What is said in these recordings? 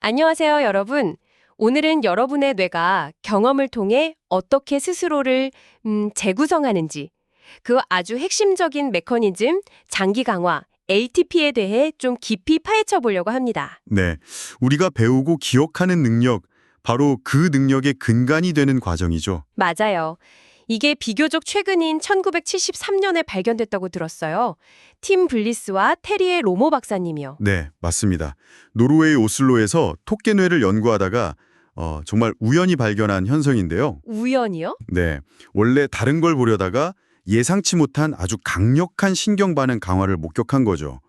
안녕하세요, 여러분. 오늘은 여러분의 뇌가 경험을 통해 어떻게 스스로를 재구성하는지, 그 아주 핵심적인 메커니즘, 장기 강화, ATP에 대해 좀 깊이 파헤쳐 보려고 합니다. 네, 우리가 배우고 기억하는 능력, 바로 그 능력의 근간이 되는 과정이죠. 맞아요. 이게 비교적 최근인 1973년에 발견됐다고 들었어요. 팀 블리스와 테리의 로모 박사님이요. 네, 맞습니다. 노르웨이 오슬로에서 토끼뇌를 연구하다가 정말 우연히 발견한 현상인데요. 우연이요? 네, 원래 다른 걸 보려다가 예상치 못한 아주 강력한 신경 반응 강화를 목격한 거죠.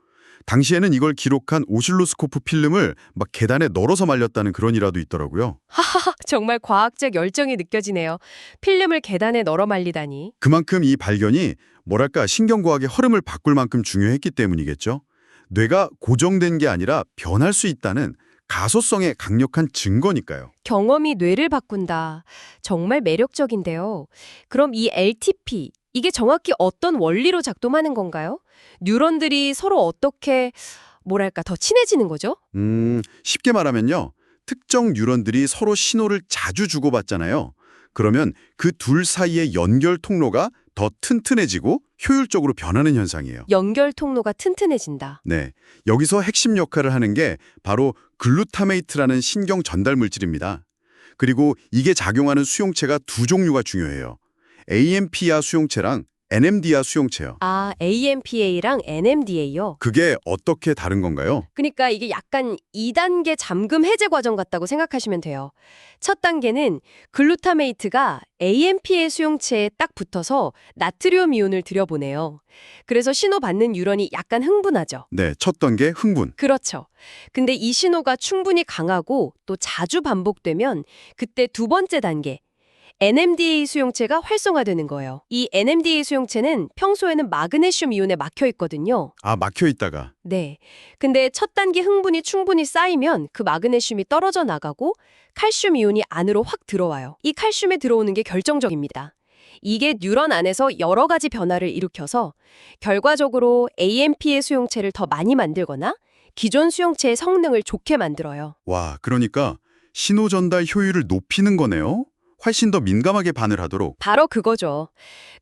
당시에는 이걸 기록한 오실로스코프 필름을 막 계단에 널어서 말렸다는 그런 일화도 있더라고요. 정말 과학적 열정이 느껴지네요. 필름을 계단에 널어 말리다니. 그만큼 이 발견이 뭐랄까 신경과학의 흐름을 바꿀 만큼 중요했기 때문이겠죠. 뇌가 고정된 게 아니라 변할 수 있다는 가소성의 강력한 증거니까요. 경험이 뇌를 바꾼다. 정말 매력적인데요. 그럼 이 LTP, 이게 정확히 어떤 원리로 작동하는 건가요? 뉴런들이 서로 어떻게, 뭐랄까, 더 친해지는 거죠? 쉽게 말하면요. 특정 뉴런들이 서로 신호를 자주 주고받잖아요. 그러면 그 둘 사이의 연결 통로가 더 튼튼해지고 효율적으로 변하는 현상이에요. 연결 통로가 튼튼해진다. 네, 여기서 핵심 역할을 하는 게 바로 글루타메이트라는 신경 전달 물질입니다. 그리고 이게 작용하는 수용체가 두 종류가 중요해요. AMP야 수용체랑 NMD야 수용체요. 아, AMPA랑 NMDA요? 그게 어떻게 다른 건가요? 그러니까 이게 약간 2단계 잠금 해제 과정 같다고 생각하시면 돼요. 첫 단계는 글루타메이트가 AMPA 수용체에 딱 붙어서 나트륨 이온을 들여보내요. 그래서 신호 받는 뉴런이 약간 흥분하죠. 네, 첫 단계 흥분. 그렇죠. 근데 이 신호가 충분히 강하고 또 자주 반복되면 그때 두 번째 단계, NMDA 수용체가 활성화되는 거예요. 이 NMDA 수용체는 평소에는 마그네슘 이온에 막혀 있거든요. 아, 막혀 있다가. 네. 근데 첫 단계 흥분이 충분히 쌓이면 그 마그네슘이 떨어져 나가고 칼슘 이온이 안으로 확 들어와요. 이 칼슘에 들어오는 게 결정적입니다. 이게 뉴런 안에서 여러 가지 변화를 일으켜서 결과적으로 AMP의 수용체를 더 많이 만들거나 기존 수용체의 성능을 좋게 만들어요. 와, 그러니까 신호 전달 효율을 높이는 거네요. 훨씬 더 민감하게 반응하도록. 바로 그거죠.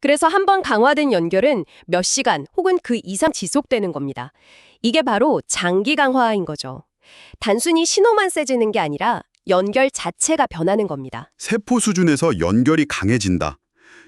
그래서 한 번 강화된 연결은 몇 시간 혹은 그 이상 지속되는 겁니다. 이게 바로 장기 강화인 거죠. 단순히 신호만 세지는 게 아니라 연결 자체가 변하는 겁니다. 세포 수준에서 연결이 강해진다.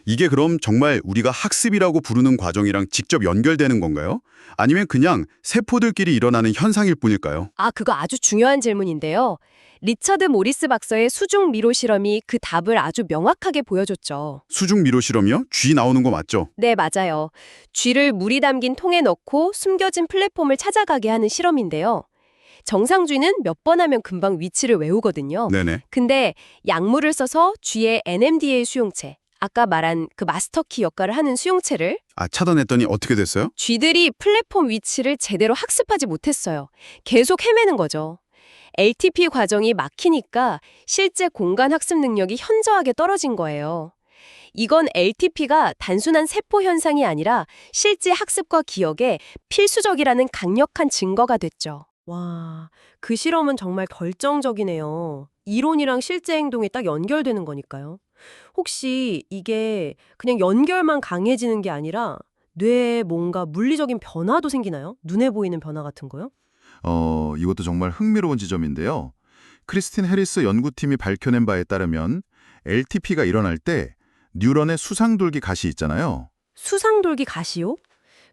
이게 그럼 정말 우리가 학습이라고 부르는 과정이랑 직접 연결되는 건가요? 아니면 그냥 세포들끼리 일어나는 현상일 뿐일까요? 아, 그거 아주 중요한 질문인데요. 리처드 모리스 박사의 수중 미로 실험이 그 답을 아주 명확하게 보여줬죠. 수중 미로 실험이요? 쥐 나오는 거 맞죠? 네, 맞아요. 쥐를 물이 담긴 통에 넣고 숨겨진 플랫폼을 찾아가게 하는 실험인데요. 정상 쥐는 몇 번 하면 금방 위치를 외우거든요. 네네. 근데 약물을 써서 쥐의 NMDA 수용체, 아까 말한 그 마스터키 역할을 하는 수용체를 아, 차단했더니 어떻게 됐어요? 쥐들이 플랫폼 위치를 제대로 학습하지 못했어요. 계속 헤매는 거죠. LTP 과정이 막히니까 실제 공간 학습 능력이 현저하게 떨어진 거예요. 이건 LTP가 단순한 세포 현상이 아니라 실제 학습과 기억에 필수적이라는 강력한 증거가 됐죠. 와, 그 실험은 정말 결정적이네요. 이론이랑 실제 행동이 딱 연결되는 거니까요. 혹시 이게 그냥 연결만 강해지는 게 아니라 뇌에 뭔가 물리적인 변화도 생기나요? 눈에 보이는 변화 같은 거요? 이것도 정말 흥미로운 지점인데요. 크리스틴 해리스 연구팀이 밝혀낸 바에 따르면 LTP가 일어날 때 뉴런의 수상돌기 가시 있잖아요. 수상돌기 가시요?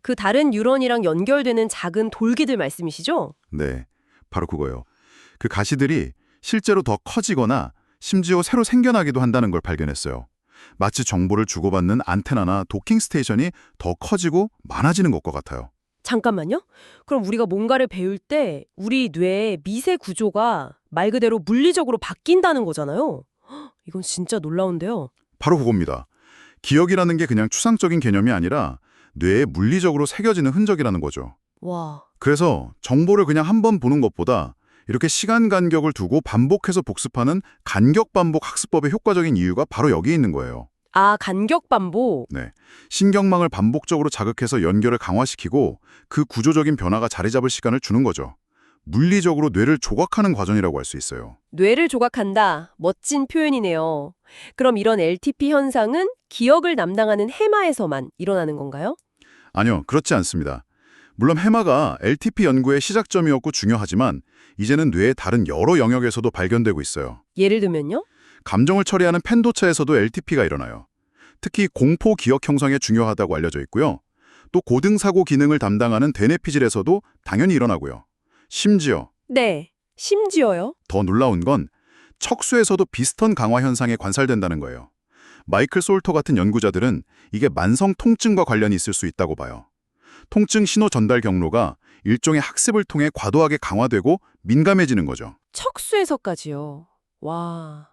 그 다른 뉴런이랑 연결되는 작은 돌기들 말씀이시죠? 네, 바로 그거요. 그 가시들이 실제로 더 커지거나 심지어 새로 생겨나기도 한다는 걸 발견했어요. 마치 정보를 주고받는 안테나나 도킹 스테이션이 더 커지고 많아지는 것과 같아요. 잠깐만요. 그럼 우리가 뭔가를 배울 때 우리 뇌의 미세 구조가 말 그대로 물리적으로 바뀐다는 거잖아요. 헉, 이건 진짜 놀라운데요. 바로 그겁니다. 기억이라는 게 그냥 추상적인 개념이 아니라 뇌에 물리적으로 새겨지는 흔적이라는 거죠. 와, 그래서 정보를 그냥 한 번 보는 것보다 이렇게 시간 간격을 두고 반복해서 복습하는 간격 반복 학습법의 효과적인 이유가 바로 여기에 있는 거예요. 아, 간격 반복. 네. 신경망을 반복적으로 자극해서 연결을 강화시키고 그 구조적인 변화가 자리 잡을 시간을 주는 거죠. 물리적으로 뇌를 조각하는 과정이라고 할 수 있어요. 뇌를 조각한다. 멋진 표현이네요. 그럼 이런 LTP 현상은 기억을 담당하는 해마에서만 일어나는 건가요? 아니요, 그렇지 않습니다. 물론 해마가 LTP 연구의 시작점이었고 중요하지만 이제는 뇌의 다른 여러 영역에서도 발견되고 있어요. 예를 들면요? 감정을 처리하는 펜도차에서도 LTP가 일어나요. 특히 공포 기억 형성에 중요하다고 알려져 있고요. 또 고등사고 기능을 담당하는 대뇌피질에서도 당연히 일어나고요. 심지어 네. 심지어요? 더 놀라운 건 척수에서도 비슷한 강화 현상이 관찰된다는 거예요. 마이클 솔터 같은 연구자들은 이게 만성 통증과 관련이 있을 수 있다고 봐요. 통증 신호 전달 경로가 일종의 학습을 통해 과도하게 강화되고 민감해지는 거죠. 척수에서까지요. 와,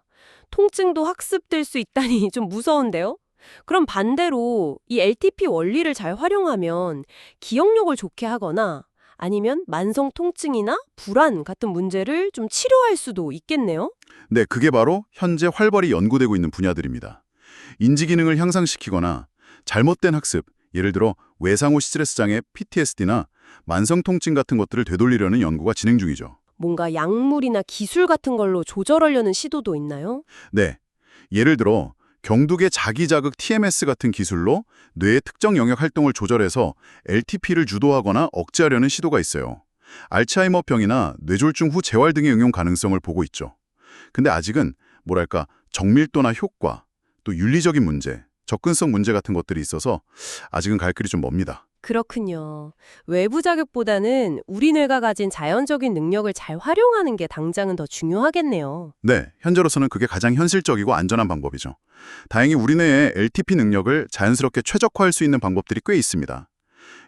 통증도 학습될 수 있다니 좀 무서운데요? 그럼 반대로 이 LTP 원리를 잘 활용하면 기억력을 좋게 하거나 아니면 만성 통증이나 불안 같은 문제를 좀 치료할 수도 있겠네요? 네, 그게 바로 현재 활발히 연구되고 있는 분야들입니다. 인지 기능을 향상시키거나 잘못된 학습, 예를 들어 외상후 스트레스 장애 PTSD나 만성 통증 같은 것들을 되돌리려는 연구가 진행 중이죠. 뭔가 약물이나 기술 같은 걸로 조절하려는 시도도 있나요? 네, 예를 들어 경두계 자기자극 TMS 같은 기술로 뇌의 특정 영역 활동을 조절해서 LTP를 유도하거나 억제하려는 시도가 있어요. 알츠하이머병이나 뇌졸중 후 재활 등의 응용 가능성을 보고 있죠. 근데 아직은 뭐랄까 정밀도나 효과, 또 윤리적인 문제, 접근성 문제 같은 것들이 있어서 아직은 갈 길이 좀 멉니다. 그렇군요. 외부 자극보다는 우리 뇌가 가진 자연적인 능력을 잘 활용하는 게 당장은 더 중요하겠네요. 네, 현재로서는 그게 가장 현실적이고 안전한 방법이죠. 다행히 우리 뇌의 LTP 능력을 자연스럽게 최적화할 수 있는 방법들이 꽤 있습니다.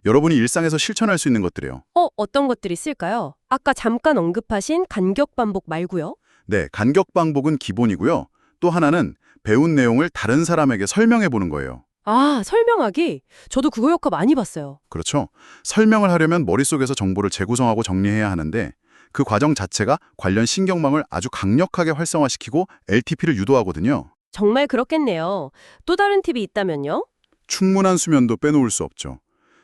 여러분이 일상에서 실천할 수 있는 것들이요. 어떤 것들이 있을까요? 아까 잠깐 언급하신 간격 반복 말고요. 네, 간격 반복은 기본이고요. 또 하나는 배운 내용을 다른 사람에게 설명해 보는 거예요. 아, 설명하기? 저도 그거 효과 많이 봤어요. 그렇죠. 설명을 하려면 머릿속에서 정보를 재구성하고 정리해야 하는데 그 과정 자체가 관련 신경망을 아주 강력하게 활성화시키고 LTP를 유도하거든요. 정말 그렇겠네요. 또 다른 팁이 있다면요? 충분한 수면도 빼놓을 수 없죠.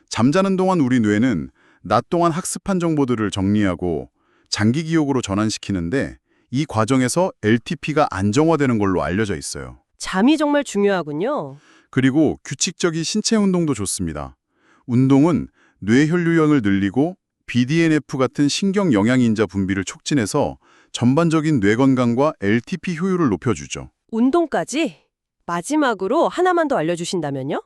잠자는 동안 우리 뇌는 낮 동안 학습한 정보들을 정리하고 장기 기억으로 전환시키는데 이 과정에서 LTP가 안정화되는 걸로 알려져 있어요. 잠이 정말 중요하군요. 그리고 규칙적인 신체 운동도 좋습니다. 운동은 뇌 혈류량을 늘리고 BDNF 같은 신경 영양인자 분비를 촉진해서 전반적인 뇌 건강과 LTP 효율을 높여주죠. 운동까지? 마지막으로 하나만 더 알려주신다면요?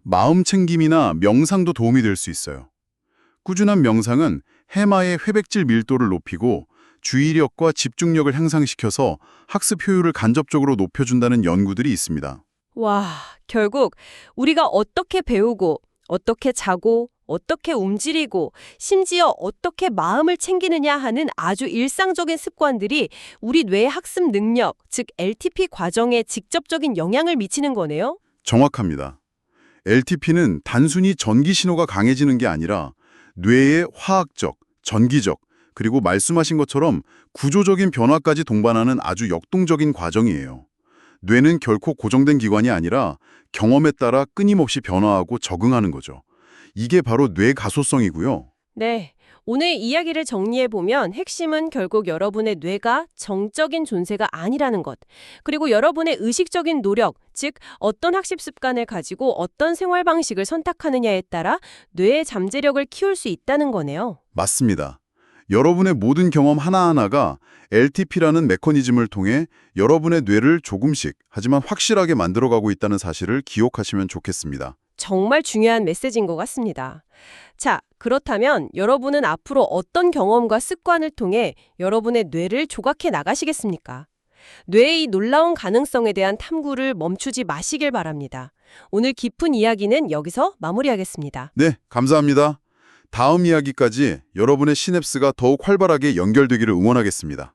마음 챙김이나 명상도 도움이 될 수 있어요. 꾸준한 명상은 해마의 회백질 밀도를 높이고 주의력과 집중력을 향상시켜서 학습 효율을 간접적으로 높여준다는 연구들이 있습니다. 와, 결국 우리가 어떻게 배우고, 어떻게 자고, 어떻게 움직이고, 심지어 어떻게 마음을 챙기느냐 하는 아주 일상적인 습관들이 우리 뇌의 학습 능력, 즉 LTP 과정에 직접적인 영향을 미치는 거네요? 정확합니다. LTP는 단순히 전기 신호가 강해지는 게 아니라 뇌의 화학적, 전기적, 그리고 말씀하신 것처럼 구조적인 변화까지 동반하는 아주 역동적인 과정이에요. 뇌는 결코 고정된 기관이 아니라 경험에 따라 끊임없이 변화하고 적응하는 거죠. 이게 바로 뇌 가소성이고요. 네. 오늘 이야기를 정리해보면 핵심은 결국 여러분의 뇌가 정적인 존재가 아니라는 것, 그리고 여러분의 의식적인 노력, 즉 어떤 학습 습관을 가지고 어떤 생활 방식을 선택하느냐에 따라 뇌의 잠재력을 키울 수 있다는 거네요. 맞습니다. 여러분의 모든 경험 하나하나가 LTP라는 메커니즘을 통해 여러분의 뇌를 조금씩 하지만 확실하게 만들어가고 있다는 사실을 기억하시면 좋겠습니다. 정말 중요한 메시지인 것 같습니다. 자, 그렇다면 여러분은 앞으로 어떤 경험과 습관을 통해 여러분의 뇌를 조각해 나가시겠습니까? 뇌의 이 놀라운 가능성에 대한 탐구를 멈추지 마시길 바랍니다. 오늘 깊은 이야기는 여기서 마무리하겠습니다. 네, 감사합니다. 다음 이야기까지 여러분의 시냅스가 더욱 활발하게 연결되기를 응원하겠습니다.